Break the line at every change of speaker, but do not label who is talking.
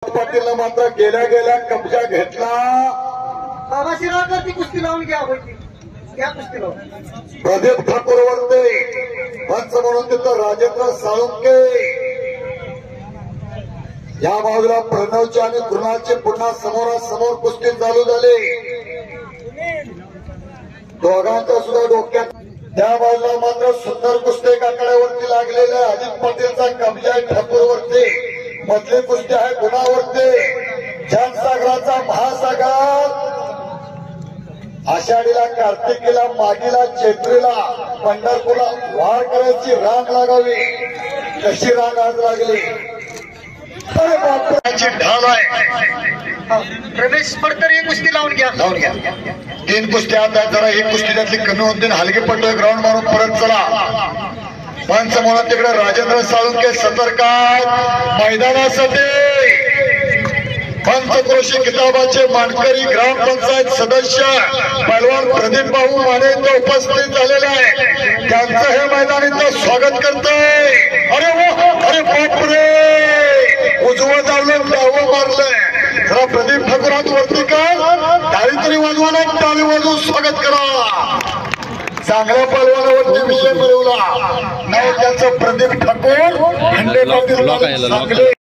पाटीलनं मात्र गेल्या गेल्या कब्जा घेतला।
बाबा शिराळकर ती कुस्ती लावून घ्या होती त्या कुस्ती लावून
प्रदीप ठाकूर वरते पंच म्हणून तिथं राजेंद्र साळुंके, या बाजूला प्रणवची आणि कृणालची पुन्हा समोरासमोर कुस्ती चालू झाली। दोघांच्या सुद्धा डोक्यात त्या बाजूला मात्र सुंदर कुस्ती आकड्यावरती लागलेल्या अजित पाटीलचा कब्जा आहे ठाकूरवरती। मधली कुस्ती आहे गुणावरती। जनसागराचा महासागर आषाढीला कार्तिकीला मागीला चैत्रीला पंढरपूरला वार करायची रांग लागावी, कशी रांग आज लागली। अरे बापराची ढाल आहे।
रमेश पडकर ही कुस्ती लावून घ्या
तीन कुस्त्या आता जरा एक कुस्ती त्यातली कमी होते, हलके पडतोय ग्राउंड मारून परत चला। पंच म्हणून तिकडे राजेंद्र साळुंके सतर्क मैदानासाठी। पंचक्रोशी किताबाचे मानकरी ग्रामपंचायत सदस्य पहलवान प्रदीप भाऊ माने इथं उपस्थित झालेले आहे, त्यांचं हे मैदान इथं स्वागत करतोय। अरे अरे बापरे, उजवं जावलं डावं मारलंय। जरा प्रदीप ठाकूरात वरती का टाळी तरी वाजवा ना, टाळी वाजवून स्वागत करा। चांगल्या पहलवानावरती विषय मिळवला नाही त्याचं प्रदीप ठाकूर, खंडे पाटील